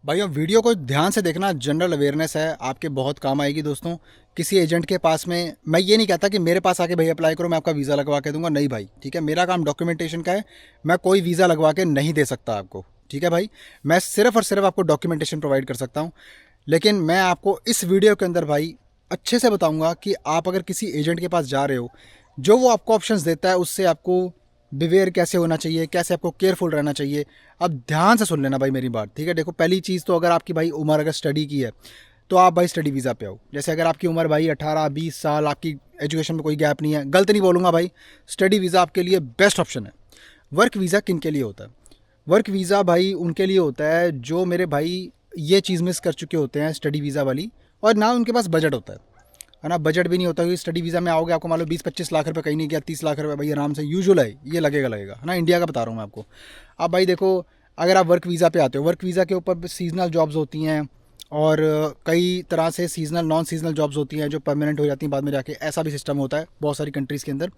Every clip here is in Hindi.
भाइयों वीडियो को ध्यान से देखना, जनरल अवेयरनेस है, आपके बहुत काम आएगी दोस्तों। किसी एजेंट के पास में मैं ये नहीं कहता कि मेरे पास आके भाई अप्लाई करो, मैं आपका वीज़ा लगवा के दूंगा, नहीं भाई, ठीक है। मेरा काम डॉक्यूमेंटेशन का है, मैं कोई वीज़ा लगवा के नहीं दे सकता आपको, ठीक है भाई। मैं सिर्फ और सिर्फ आपको डॉक्यूमेंटेशन प्रोवाइड कर सकता हूँ। लेकिन मैं आपको इस वीडियो के अंदर भाई अच्छे से बताऊँगा कि आप अगर किसी एजेंट के पास जा रहे हो, जो वो आपको ऑप्शंस देता है उससे आपको बिवेयर कैसे होना चाहिए, कैसे आपको केयरफुल रहना चाहिए। अब ध्यान से सुन लेना भाई मेरी बात, ठीक है। देखो, पहली चीज़ तो अगर आपकी भाई उम्र अगर स्टडी की है तो आप भाई स्टडी वीज़ा पे आओ। जैसे अगर आपकी उम्र भाई 18-20 साल, आपकी एजुकेशन में कोई गैप नहीं है, गलत नहीं बोलूँगा भाई, स्टडी वीज़ा आपके लिए बेस्ट ऑप्शन है। वर्क वीज़ा किन के लिए होता है? वर्क वीज़ा भाई उनके लिए होता है जो मेरे भाई ये चीज़ मिस कर चुके होते हैं स्टडी वीज़ा वाली, और ना उनके पास बजट होता है ना। बजट भी नहीं होता, क्योंकि स्टडी वीज़ा में आओगे, आपको मान लो 20-25 लाख रुपए कहीं नहीं गया, 30 लाख रुपए भाई आराम से यूजुअल है, ये लगेगा है ना। इंडिया का बता रहा हूँ मैं आपको। अब भाई देखो, अगर आप वर्क वीज़ा पे आते हो, वर्क वीज़ा के ऊपर सीजनल जॉब्स होती हैं और कई तरह से सीजनल नॉन सीजनल जॉब्स होती हैं जो परमानेंट हो जाती हैं बाद में जाके, ऐसा भी सिस्टम होता है बहुत सारी कंट्रीज़ के अंदर।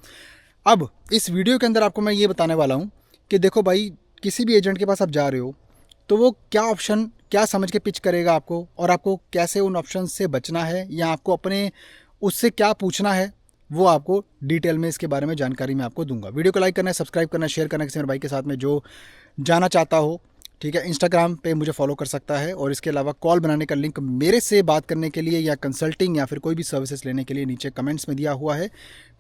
अब इस वीडियो के अंदर आपको मैं ये बताने वाला हूँ कि देखो भाई, किसी भी एजेंट के पास आप जा रहे हो तो वो क्या ऑप्शन क्या समझ के पिच करेगा आपको, और आपको कैसे उन ऑप्शन से बचना है, या आपको अपने उससे क्या पूछना है, वो आपको डिटेल में इसके बारे में जानकारी मैं आपको दूंगा। वीडियो को लाइक करना है, सब्सक्राइब करना है, शेयर करना है किसी मेरे भाई के साथ में जो जाना चाहता हो, ठीक है। इंस्टाग्राम पे मुझे फॉलो कर सकता है, और इसके अलावा कॉल बनाने का लिंक मेरे से बात करने के लिए या कंसल्टिंग या फिर कोई भी सर्विसेज लेने के लिए नीचे कमेंट्स में दिया हुआ है,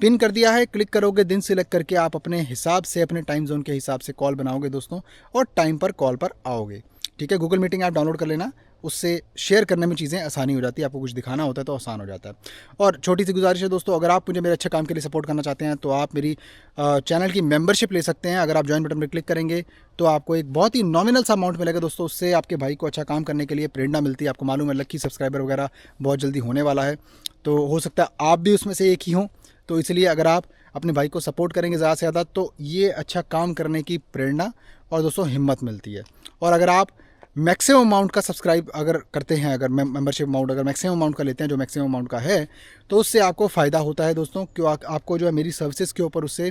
पिन कर दिया है। क्लिक करोगे, दिन सिलेक्ट करके आप अपने हिसाब से, अपने टाइम जोन के हिसाब से कॉल बनाओगे दोस्तों, और टाइम पर कॉल पर आओगे, ठीक है। गूगल मीटिंग ऐप डाउनलोड कर लेना, उससे शेयर करने में चीज़ें आसानी हो जाती है, आपको कुछ दिखाना होता है तो आसान हो जाता है। और छोटी सी गुजारिश है दोस्तों, अगर आप मुझे मेरे अच्छे काम के लिए सपोर्ट करना चाहते हैं तो आप मेरी चैनल की मेंबरशिप ले सकते हैं। अगर आप ज्वाइन बटन पर क्लिक करेंगे तो आपको एक बहुत ही नॉमिनल सा अमाउंट मिलेगा दोस्तों, उससे आपके भाई को अच्छा काम करने के लिए प्रेरणा मिलती है। आपको मालूम है लक्की सब्सक्राइबर वगैरह बहुत जल्दी होने वाला है, तो हो सकता है आप भी उसमें से एक ही हों। तो इसलिए अगर आप अपने भाई को सपोर्ट करेंगे ज़्यादा से ज़्यादा, तो ये अच्छा काम करने की प्रेरणा और दोस्तों हिम्मत मिलती है। और अगर आप मैक्सिमम अमाउंट का सब्सक्राइब अगर करते हैं, अगर मेंबरशिप अमाउंट अगर मैक्सिमम अमाउंट का लेते हैं, जो मैक्सिमम अमाउंट का है, तो उससे आपको फ़ायदा होता है दोस्तों, क्यों आपको जो है मेरी सर्विसेज के ऊपर उससे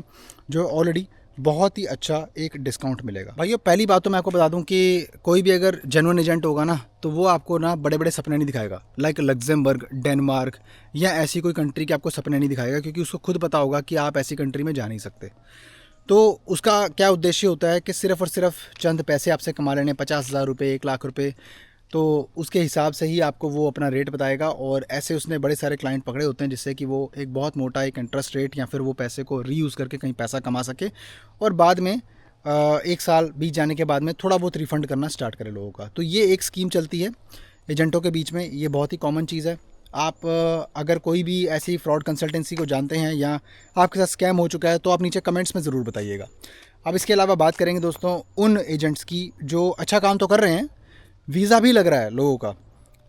जो ऑलरेडी बहुत ही अच्छा एक डिस्काउंट मिलेगा। भाइयों, पहली बात तो मैं आपको बता दूं कि कोई भी अगर जेन्युइन एजेंट होगा ना, तो वो आपको ना बड़े बड़े सपने नहीं दिखाएगा, लाइक लग्जमबर्ग, डेनमार्क या ऐसी कोई कंट्री के आपको सपने नहीं दिखाएगा, क्योंकि उसको खुद पता होगा कि आप ऐसी कंट्री में जा नहीं सकते। तो उसका क्या उद्देश्य होता है कि सिर्फ़ और सिर्फ चंद पैसे आपसे कमा लेने, 50,000 रुपये, 1 लाख रुपये, तो उसके हिसाब से ही आपको वो अपना रेट बताएगा। और ऐसे उसने बड़े सारे क्लाइंट पकड़े होते हैं, जिससे कि वो एक बहुत मोटा एक इंटरेस्ट रेट या फिर वो पैसे को रीयूज़ करके कहीं पैसा कमा सके, और बाद में 1 साल बीत जाने के बाद में थोड़ा बहुत रिफ़ंड करना स्टार्ट करे लोगों का। तो ये एक स्कीम चलती है एजेंटों के बीच में, ये बहुत ही कॉमन चीज़ है। आप अगर कोई भी ऐसी फ्रॉड कंसल्टेंसी को जानते हैं या आपके साथ स्कैम हो चुका है, तो आप नीचे कमेंट्स में ज़रूर बताइएगा। अब इसके अलावा बात करेंगे दोस्तों उन एजेंट्स की जो अच्छा काम तो कर रहे हैं, वीज़ा भी लग रहा है लोगों का,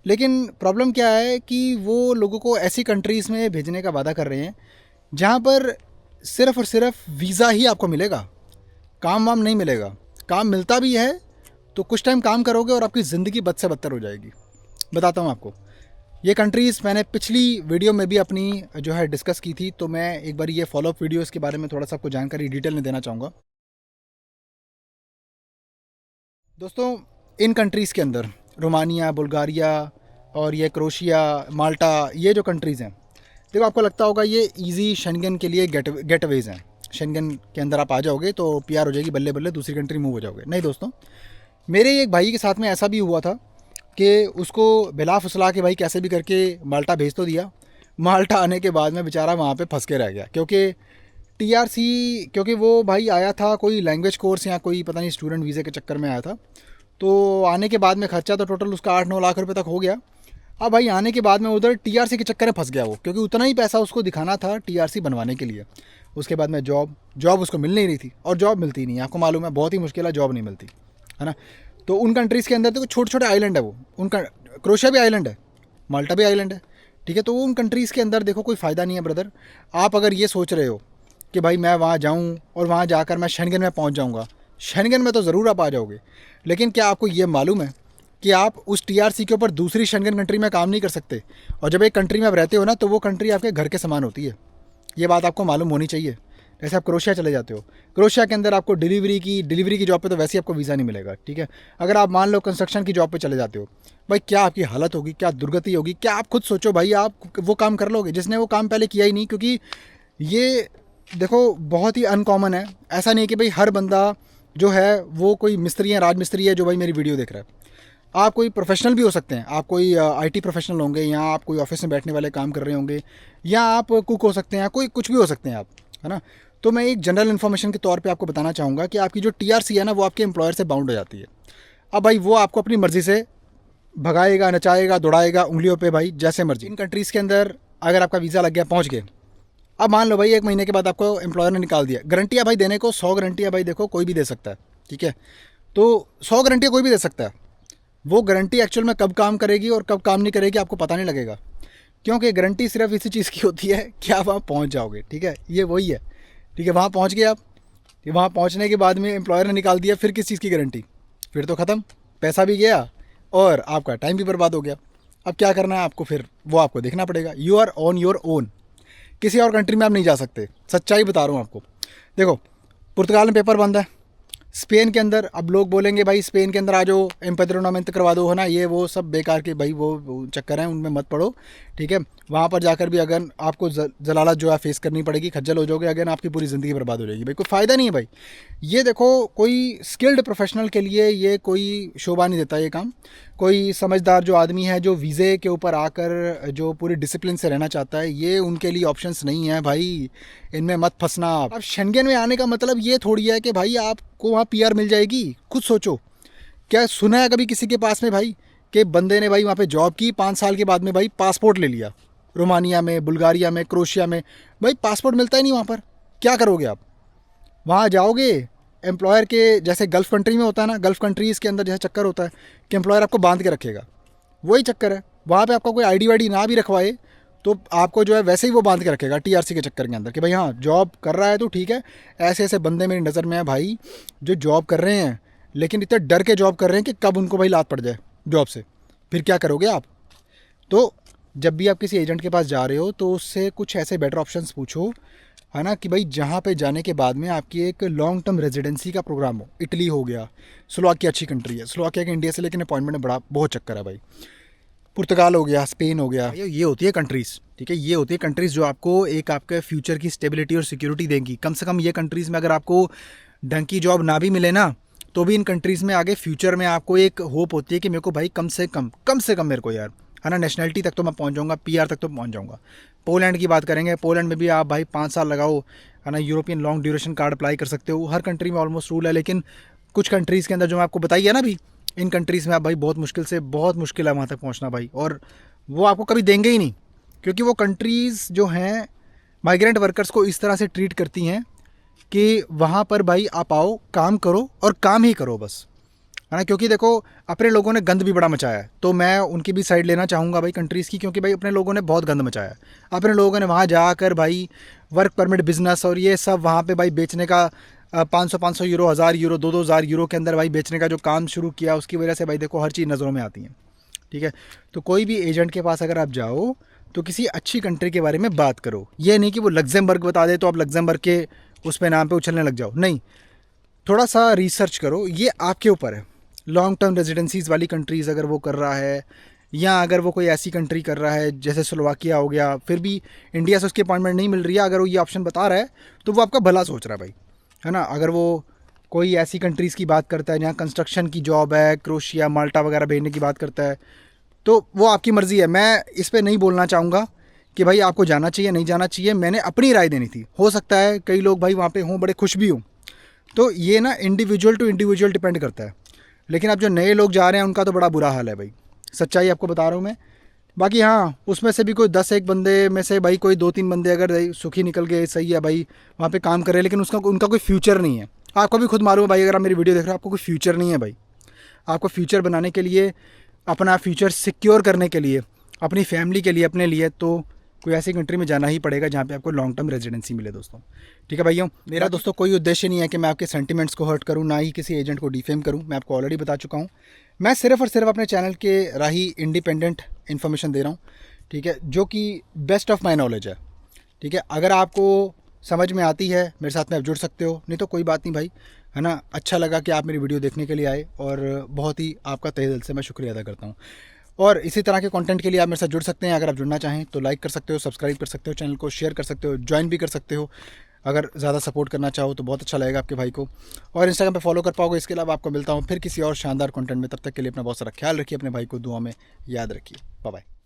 लेकिन प्रॉब्लम क्या है कि वो लोगों को ऐसी कंट्रीज़ में भेजने का वादा कर रहे हैं जहाँ पर सिर्फ़ और सिर्फ वीज़ा ही आपको मिलेगा, काम वाम नहीं मिलेगा। काम मिलता भी है तो कुछ टाइम काम करोगे और आपकी ज़िंदगी बद से बदतर हो जाएगी। बताता हूँ आपको, ये कंट्रीज़ मैंने पिछली वीडियो में भी अपनी जो है डिस्कस की थी, तो मैं एक बार ये फॉलोअप वीडियो इसके बारे में थोड़ा सा आपको जानकारी डिटेल में देना चाहूँगा दोस्तों। इन कंट्रीज़ के अंदर रोमानिया, बुल्गारिया और ये क्रोशिया, माल्टा, ये जो कंट्रीज़ हैं, देखो आपको लगता होगा ये इजी शेंगन के लिए गेटवेज़ हैं, शेंगन के अंदर आप आ जाओगे तो पीआर हो जाएगी, बल्ले बल्ले दूसरी कंट्री मूव हो जाओगे। नहीं दोस्तों, मेरे एक भाई के साथ में ऐसा भी हुआ था कि उसको बिला फुसला के भाई कैसे भी करके माल्टा भेज तो दिया। माल्टा आने के बाद में बेचारा वहाँ पे फंस के रह गया, क्योंकि टीआरसी, क्योंकि वो भाई आया था कोई लैंग्वेज कोर्स या कोई पता नहीं स्टूडेंट वीज़े के चक्कर में आया था। तो आने के बाद में खर्चा तो टोटल उसका 8-9 लाख रुपए तक हो गया। अब भाई आने के बाद में उधर टीआरसी के चक्कर में फंस गया वो, क्योंकि उतना ही पैसा उसको दिखाना था टीआरसी बनवाने के लिए। उसके बाद में जॉब उसको मिल नहीं रही थी, और जॉब मिलती नहीं, आपको मालूम है बहुत ही मुश्किल है, जॉब नहीं मिलती है ना। तो उन कंट्रीज़ के अंदर तो छोटे छोटे आइलैंड है वो, उनका क्रोशिया भी आइलैंड है, माल्टा भी आइलैंड है, ठीक है। तो उन कंट्रीज़ के अंदर देखो कोई फ़ायदा नहीं है ब्रदर। आप अगर ये सोच रहे हो कि भाई मैं वहाँ जाऊँ और वहाँ जाकर मैं शेंगन में पहुँच जाऊँगा, शेंगन में तो ज़रूर आप आ जाओगे, लेकिन क्या आपको ये मालूम है कि आप उस टीआरसी के ऊपर दूसरी शेंगन कंट्री में काम नहीं कर सकते? और जब एक कंट्री में आप रहते हो ना, तो वो कंट्री आपके घर के समान होती है, ये बात आपको मालूम होनी चाहिए। जैसे आप क्रोशिया चले जाते हो, क्रोशिया के अंदर आपको डिलीवरी की जॉब पे तो वैसे ही आपको वीज़ा नहीं मिलेगा, ठीक है। अगर आप मान लो कंस्ट्रक्शन की जॉब पे चले जाते हो, भाई क्या आपकी हालत होगी, क्या दुर्गति होगी, क्या आप खुद सोचो भाई, आप वो काम कर लोगे जिसने वो काम पहले किया ही नहीं। क्योंकि ये देखो बहुत ही अनकॉमन है, ऐसा नहीं है कि भाई हर बंदा जो है वो कोई मिस्त्री है, राजमिस्त्री है जो भाई मेरी वीडियो देख रहा है। आप कोई प्रोफेशनल भी हो सकते हैं, आप कोई आईटी प्रोफेशनल होंगे, या आप कोई ऑफिस में बैठने वाले काम कर रहे होंगे, या आप कुक हो सकते हैं, कोई कुछ भी हो सकते हैं आप, है ना। तो मैं एक जनरल इन्फॉर्मेशन के तौर पे आपको बताना चाहूँगा कि आपकी जो टीआरसी है ना, वो आपके एम्प्लॉयर से बाउंड हो जाती है। अब भाई वो आपको अपनी मर्ज़ी से भगाएगा, नचाएगा, दौड़ाएगा उंगलियों पे भाई, जैसे मर्जी। इन कंट्रीज़ के अंदर अगर आपका वीज़ा लग गया, पहुँच गए, अब मान लो भाई 1 महीने के बाद आपको एम्प्लॉयर ने निकाल दिया। गारंटियाँ भाई देने को 100 गारंटियाँ भाई देखो कोई भी दे सकता है, ठीक है। तो 100 गारंटियाँ कोई भी दे सकता है, वो गारंटी एक्चुअल में कब काम करेगी और कब काम नहीं करेगी आपको पता नहीं लगेगा। क्योंकि गारंटी सिर्फ इसी चीज़ की होती है कि आप वहाँ पहुँच जाओगे, ठीक है। ये वही है, ठीक है। वहाँ पहुँच गए आप, वहाँ पहुँचने के बाद में एम्प्लॉयर ने निकाल दिया, फिर किस चीज़ की गारंटी? फिर तो ख़त्म, पैसा भी गया और आपका टाइम भी बर्बाद हो गया। अब क्या करना है आपको, फिर वो आपको देखना पड़ेगा। You are on your own, किसी और कंट्री में आप नहीं जा सकते, सच्चाई बता रहा हूँ आपको। देखो पुर्तगाल में पेपर बंद है, स्पेन के अंदर अब लोग बोलेंगे भाई स्पेन के अंदर आ जाओ, एम्पेद्रोनमेंट करवा दो, है ना, ये वो सब बेकार के भाई वो चक्कर हैं, उनमें मत पड़ो, ठीक है। वहाँ पर जाकर भी अगर आपको जलालत जो है फेस करनी पड़ेगी, खज्जल हो जाओगे, अगर आपकी पूरी ज़िंदगी बर्बाद हो जाएगी भाई, कोई फ़ायदा नहीं है भाई। ये देखो कोई स्किल्ड प्रोफेशनल के लिए ये कोई शोभा नहीं देता ये काम। कोई समझदार जो आदमी है, जो वीज़े के ऊपर आकर जो पूरी डिसिप्लिन से रहना चाहता है, ये उनके लिए ऑप्शंस नहीं है भाई, इनमें मत फंसना आप। अब शेंगेन में आने का मतलब ये थोड़ी है कि भाई आपको वहाँ पीआर मिल जाएगी। खुद सोचो, क्या सुना है कभी किसी के पास में भाई कि बंदे ने भाई वहाँ पे जॉब की, 5 साल के बाद में भाई पासपोर्ट ले लिया, रोमानिया में, बुल्गारिया में, क्रोशिया में, भाई पासपोर्ट मिलता ही नहीं वहाँ पर। क्या करोगे आप? वहाँ जाओगे एम्प्लॉयर के, जैसे गल्फ़ कंट्री में होता है ना, गल्फ़ कंट्रीज़ के अंदर जैसे चक्कर होता है कि एम्प्लॉयर आपको बांध के रखेगा, वही चक्कर है। वहाँ पे आपका कोई आईडी वाईडी ना भी रखवाए तो आपको जो है वैसे ही वो बांध के रखेगा टीआरसी के चक्कर के अंदर, कि भाई हाँ जॉब कर रहा है तो ठीक है। ऐसे ऐसे बंदे मेरी नज़र में है भाई जो जॉब कर रहे हैं, लेकिन इतने डर के जॉब कर रहे हैं कि कब उनको भाई लात पड़ जाए जॉब से, फिर क्या करोगे आप? तो जब भी आप किसी एजेंट के पास जा रहे हो तो उससे कुछ ऐसे बेटर ऑप्शंस पूछो, है ना, कि भाई जहाँ पे जाने के बाद में आपकी एक लॉन्ग टर्म रेजिडेंसी का प्रोग्राम हो। इटली हो गया, स्लोवाकिया अच्छी कंट्री है, स्लोवाकिया के इंडिया से लेकिन अपॉइंटमेंट में बड़ा बहुत चक्कर है भाई। पुर्तगाल हो गया, स्पेन हो गया, ये होती है कंट्रीज़, ठीक है। ये होती है कंट्रीज़ जो आपको एक आपके फ्यूचर की स्टेबिलिटी और सिक्योरिटी देंगी। कम से कम ये कंट्रीज़ में अगर आपको ढंग की जॉब ना भी मिले ना, तो भी इन कंट्रीज़ में आगे फ्यूचर में आपको एक होप होती है कि मेरे को भाई कम से कम मेरे को यार, है ना, नेशनलिटी तक तो मैं पहुंच जाऊंगा, पीआर तक तो पहुंच जाऊंगा। पोलैंड की बात करेंगे, पोलैंड में भी आप भाई 5 साल लगाओ, है ना, European long duration card apply कर सकते हो। हर कंट्री में ऑलमोस्ट रूल है, लेकिन कुछ कंट्रीज़ के अंदर जो मैं आपको बताई है ना अभी, इन कंट्रीज़ में आप भाई बहुत मुश्किल है वहाँ तक पहुँचना भाई, और वो आपको कभी देंगे ही नहीं। क्योंकि वो कंट्रीज़ जो हैं माइग्रेंट वर्कर्स को इस तरह से ट्रीट करती हैं कि वहाँ पर भाई आप आओ, काम करो और काम ही करो बस, है ना। क्योंकि देखो अपने लोगों ने गंद भी बड़ा मचाया है, तो मैं उनकी भी साइड लेना चाहूँगा भाई कंट्रीज़ की, क्योंकि भाई अपने लोगों ने बहुत गंद मचाया है। अपने लोगों ने वहाँ जाकर भाई वर्क परमिट बिजनेस और ये सब वहाँ पे भाई बेचने का 500 यूरो, 1000 यूरो, 2000 यूरो के अंदर भाई बेचने का जो काम शुरू किया, उसकी वजह से भाई देखो हर चीज़ नज़रों में आती है, ठीक है। तो कोई भी एजेंट के पास अगर आप जाओ तो किसी अच्छी कंट्री के बारे में बात करो। ये नहीं कि वो लग्जमबर्ग बता दे तो आप लग्जमबर्ग के उस पे नाम पे उछलने लग जाओ, नहीं। थोड़ा सा रिसर्च करो, ये आपके ऊपर है। लॉन्ग टर्म रेजिडेंसीज़ वाली कंट्रीज़ अगर वो कर रहा है, या अगर वो कोई ऐसी कंट्री कर रहा है जैसे स्लोवाकिया हो गया, फिर भी इंडिया से उसकी अपॉइंटमेंट नहीं मिल रही है, अगर वो ये ऑप्शन बता रहा है तो वो आपका भला सोच रहा है भाई, है ना। अगर वो कोई ऐसी कंट्रीज़ की बात करता है जहाँ कंस्ट्रक्शन की जॉब है, क्रोशिया, माल्टा वगैरह भेजने की बात करता है, तो वो आपकी मर्ज़ी है। मैं इस पर नहीं बोलना चाहूँगा कि भाई आपको जाना चाहिए नहीं जाना चाहिए, मैंने अपनी राय देनी थी। हो सकता है कई लोग भाई वहाँ पे हों, बड़े खुश भी हों, तो ये ना इंडिविजुअल टू इंडिविजुअल डिपेंड करता है। लेकिन अब जो नए लोग जा रहे हैं उनका तो बड़ा बुरा हाल है भाई, सच्चाई आपको बता रहा हूँ मैं। बाकी हाँ, उसमें से भी कोई 10 एक बंदे में से भाई कोई 2-3 बंदे अगर सुखी निकल गए, सही है भाई, वहाँ पे काम कर रहे हैं, लेकिन उसका उनका कोई फ्यूचर नहीं है। आपको भी खुद मालूम है भाई, अगर आप मेरी वीडियो देख रहे हो, आपको कोई फ्यूचर नहीं है भाई। आपको फ्यूचर बनाने के लिए, अपना फ्यूचर सिक्योर करने के लिए, अपनी फैमिली के लिए, अपने लिए, तो कोई ऐसी कंट्री में जाना ही पड़ेगा जहाँ पे आपको लॉन्ग टर्म रेजिडेंसी मिले दोस्तों, ठीक है भाइयों। मेरा दोस्तों कोई उद्देश्य नहीं है कि मैं आपके सेंटिमेंट्स को हर्ट करूँ, ना ही किसी एजेंट को डिफेम करूँ। मैं आपको ऑलरेडी बता चुका हूँ, मैं सिर्फ और सिर्फ अपने चैनल के राही इंडिपेंडेंट इन्फॉर्मेशन दे रहा हूँ, ठीक है, जो कि बेस्ट ऑफ माई नॉलेज है, ठीक है। अगर आपको समझ में आती है मेरे साथ में आप जुड़ सकते हो, नहीं तो कोई बात नहीं भाई, है ना। अच्छा लगा कि आप मेरी वीडियो देखने के लिए आए, और बहुत ही आपका तहे दिल से मैं शुक्रिया अदा करता हूँ। और इसी तरह के कंटेंट के लिए आप मेरे साथ जुड़ सकते हैं। अगर आप जुड़ना चाहें तो लाइक कर सकते हो, सब्सक्राइब कर सकते हो, चैनल को शेयर कर सकते हो, ज्वाइन भी कर सकते हो। अगर ज़्यादा सपोर्ट करना चाहो तो बहुत अच्छा लगेगा आपके भाई को, और इंस्टाग्राम पे फॉलो कर पाओगे। इसके अलावा आपको मिलता हूँ फिर किसी और शानदार कंटेंट में। तब तक के लिए अपना बहुत सारा ख्याल रखिए, अपने भाई को दुआ में याद रखिए। Bye bye.